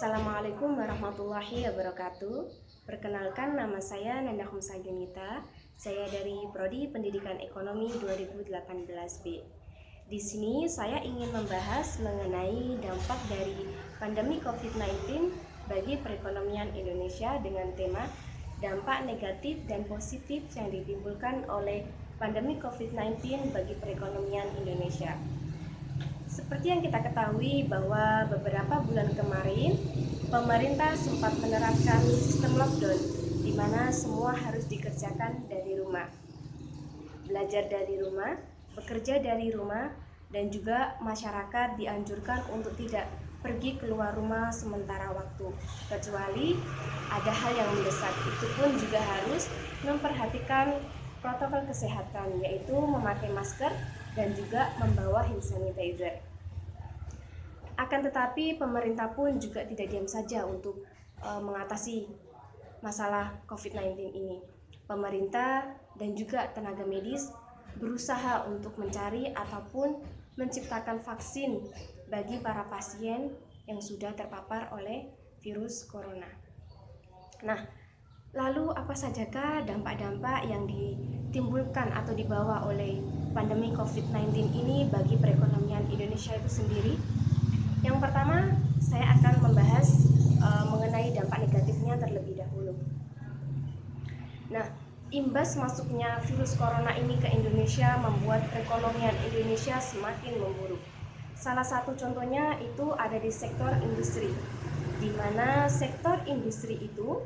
Assalamualaikum warahmatullahi wabarakatuh. Perkenalkan, nama saya Nanda Khomsa Yunita. Saya dari Prodi Pendidikan Ekonomi 2018B. Di sini saya ingin membahas mengenai dampak dari pandemi COVID-19 bagi perekonomian Indonesia dengan tema dampak negatif dan positif yang ditimbulkan oleh pandemi COVID-19 bagi perekonomian Indonesia. Seperti yang kita ketahui bahwa beberapa bulan kemarin pemerintah sempat menerapkan sistem lockdown di mana semua harus dikerjakan dari rumah. Belajar dari rumah, bekerja dari rumah, dan juga masyarakat dianjurkan untuk tidak pergi keluar rumah sementara waktu, kecuali ada hal yang mendesak. Itu pun juga harus memperhatikan protokol kesehatan, yaitu memakai masker dan juga membawa hand sanitizer. Akan tetapi pemerintah pun juga tidak diam saja untuk mengatasi masalah COVID-19 ini. Pemerintah dan juga tenaga medis berusaha untuk mencari ataupun menciptakan vaksin bagi para pasien yang sudah terpapar oleh virus corona. Nah, lalu apa sajakah dampak-dampak yang ditimbulkan atau dibawa oleh pandemi COVID-19 ini bagi perekonomian Indonesia itu sendiri? Yang pertama, saya akan membahas mengenai dampak negatifnya terlebih dahulu. Nah, imbas masuknya virus corona ini ke Indonesia membuat perekonomian Indonesia semakin memburuk. Salah satu contohnya itu ada di sektor industri, di mana sektor industri itu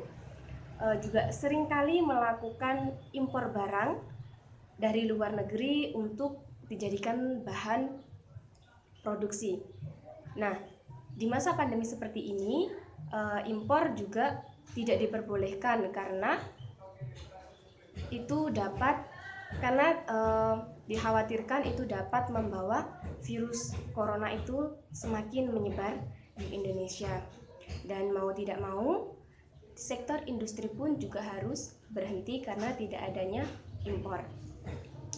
juga seringkali melakukan impor barang dari luar negeri untuk dijadikan bahan produksi. Nah, di masa pandemi seperti ini, impor juga tidak diperbolehkan karena dikhawatirkan itu dapat membawa virus corona itu semakin menyebar di Indonesia. Dan mau tidak mau, sektor industri pun juga harus berhenti karena tidak adanya impor.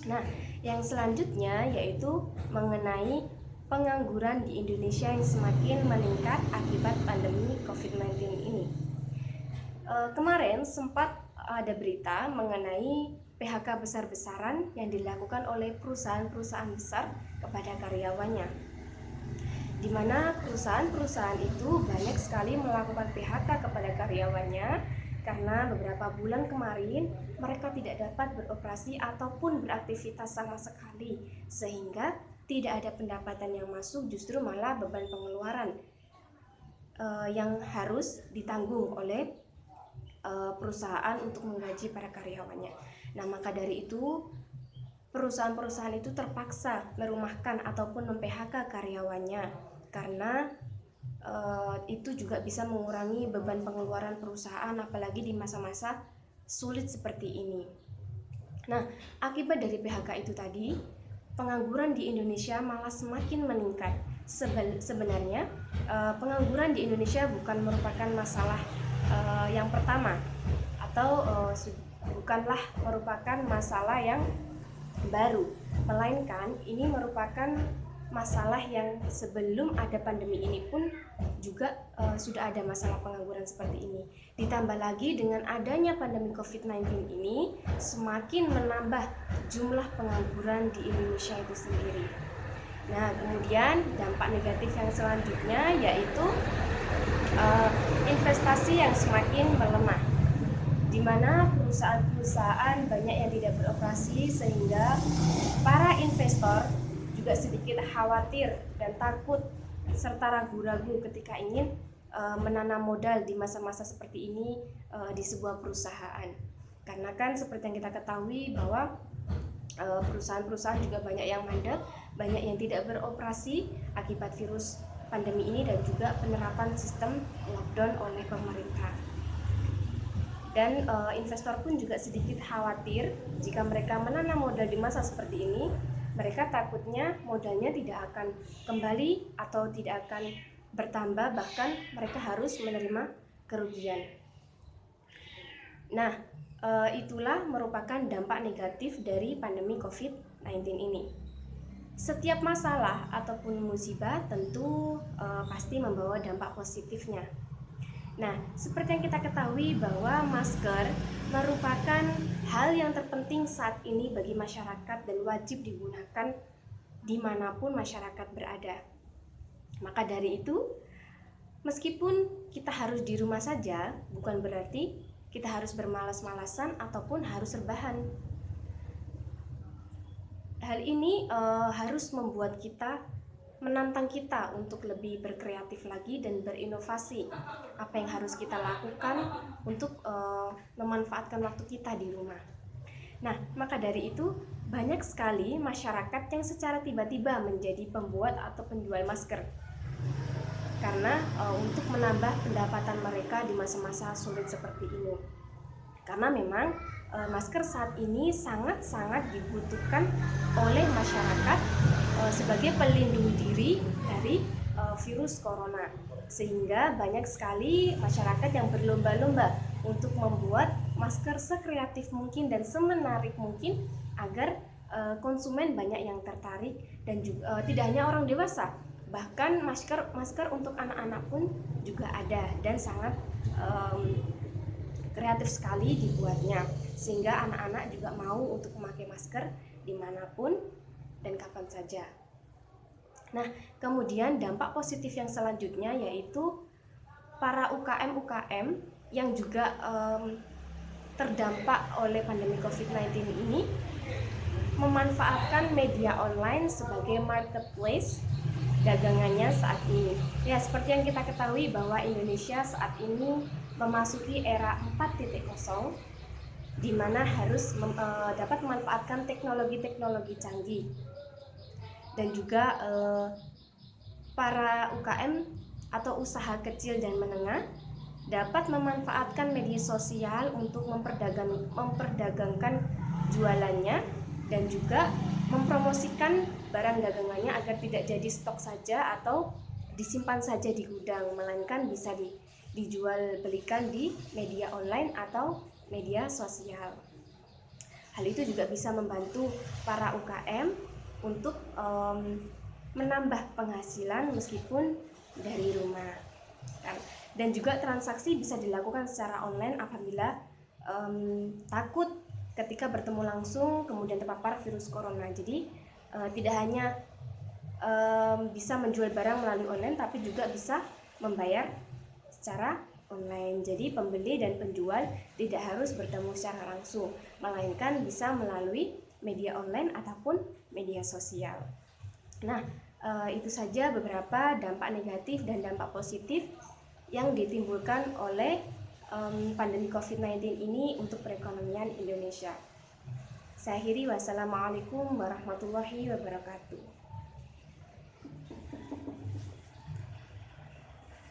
Nah, yang selanjutnya yaitu mengenai pengangguran di Indonesia yang semakin meningkat akibat pandemi COVID-19 ini. Kemarin sempat ada berita mengenai PHK besar-besaran yang dilakukan oleh perusahaan-perusahaan besar kepada karyawannya, di mana perusahaan-perusahaan itu banyak sekali melakukan PHK kepada karyawannya karena beberapa bulan kemarin mereka tidak dapat beroperasi ataupun beraktivitas sama sekali, sehingga tidak ada pendapatan yang masuk, justru malah beban pengeluaran yang harus ditanggung oleh perusahaan untuk menggaji para karyawannya. Nah, maka dari itu perusahaan-perusahaan itu terpaksa merumahkan ataupun mem-PHK karyawannya karena itu juga bisa mengurangi beban pengeluaran perusahaan apalagi di masa-masa sulit seperti ini. Nah, akibat dari PHK itu tadi, pengangguran di Indonesia malah semakin meningkat. Sebenarnya pengangguran di Indonesia bukan merupakan masalah yang pertama atau bukanlah merupakan masalah yang baru, melainkan ini merupakan masalah yang sebelum ada pandemi ini pun juga sudah ada masalah pengangguran seperti ini. Ditambah lagi dengan adanya pandemi COVID-19 ini semakin menambah jumlah pengangguran di Indonesia itu sendiri. Nah, kemudian dampak negatif yang selanjutnya yaitu investasi yang semakin melemah, di mana perusahaan-perusahaan banyak yang tidak beroperasi sehingga para investor juga sedikit khawatir dan takut serta ragu-ragu ketika ingin menanam modal di masa-masa seperti ini di sebuah perusahaan. Karena kan seperti yang kita ketahui bahwa perusahaan-perusahaan juga banyak yang mandek, banyak yang tidak beroperasi akibat virus pandemi ini dan juga penerapan sistem lockdown oleh pemerintah. Dan investor pun juga sedikit khawatir jika mereka menanam modal di masa seperti ini, mereka takutnya modalnya tidak akan kembali atau tidak akan bertambah, bahkan mereka harus menerima kerugian. Nah, itulah merupakan dampak negatif dari pandemi COVID-19 ini. Setiap masalah ataupun musibah tentu pasti membawa dampak positifnya. Nah, seperti yang kita ketahui bahwa masker merupakan hal yang terpenting saat ini bagi masyarakat dan wajib digunakan dimanapun masyarakat berada. Maka dari itu, meskipun kita harus di rumah saja, bukan berarti kita harus bermalas-malasan ataupun harus rebahan. Hal ini harus membuat kita, menantang kita untuk lebih berkreatif lagi dan berinovasi. Apa yang harus kita lakukan untuk memanfaatkan waktu kita di rumah. Nah, maka dari itu banyak sekali masyarakat yang secara tiba-tiba menjadi pembuat atau penjual masker. Karena untuk menambah pendapatan mereka di masa-masa sulit seperti ini. Karena memang masker saat ini sangat-sangat dibutuhkan oleh masyarakat sebagai pelindung diri dari virus corona, sehingga banyak sekali masyarakat yang berlomba-lomba untuk membuat masker sekreatif mungkin dan semenarik mungkin agar konsumen banyak yang tertarik, dan juga tidak hanya orang dewasa, bahkan masker untuk anak-anak pun juga ada dan sangat kreatif sekali dibuatnya, sehingga anak-anak juga mau untuk memakai masker dimanapun dan kapan saja. Nah, kemudian dampak positif yang selanjutnya yaitu para UKM yang juga terdampak oleh pandemi COVID-19 ini memanfaatkan media online sebagai marketplace dagangannya saat ini. Ya, seperti yang kita ketahui bahwa Indonesia saat ini memasuki era 4.0 di mana harus dapat memanfaatkan teknologi-teknologi canggih. Dan juga para UKM atau usaha kecil dan menengah dapat memanfaatkan media sosial untuk memperdagangkan jualannya dan juga mempromosikan barang dagangannya agar tidak jadi stok saja atau disimpan saja di gudang, melainkan bisa dijual belikan di media online atau media sosial. Hal itu juga bisa membantu para UKM untuk menambah penghasilan meskipun dari rumah. Dan juga transaksi bisa dilakukan secara online apabila takut ketika bertemu langsung kemudian terpapar virus corona. Jadi tidak hanya bisa menjual barang melalui online, tapi juga bisa membayar secara online. Jadi pembeli dan penjual tidak harus bertemu secara langsung, melainkan bisa melalui media online ataupun media sosial. Nah, itu saja beberapa dampak negatif dan dampak positif yang ditimbulkan oleh pandemi COVID-19 ini untuk perekonomian Indonesia. Saya akhiri, wassalamualaikum warahmatullahi wabarakatuh.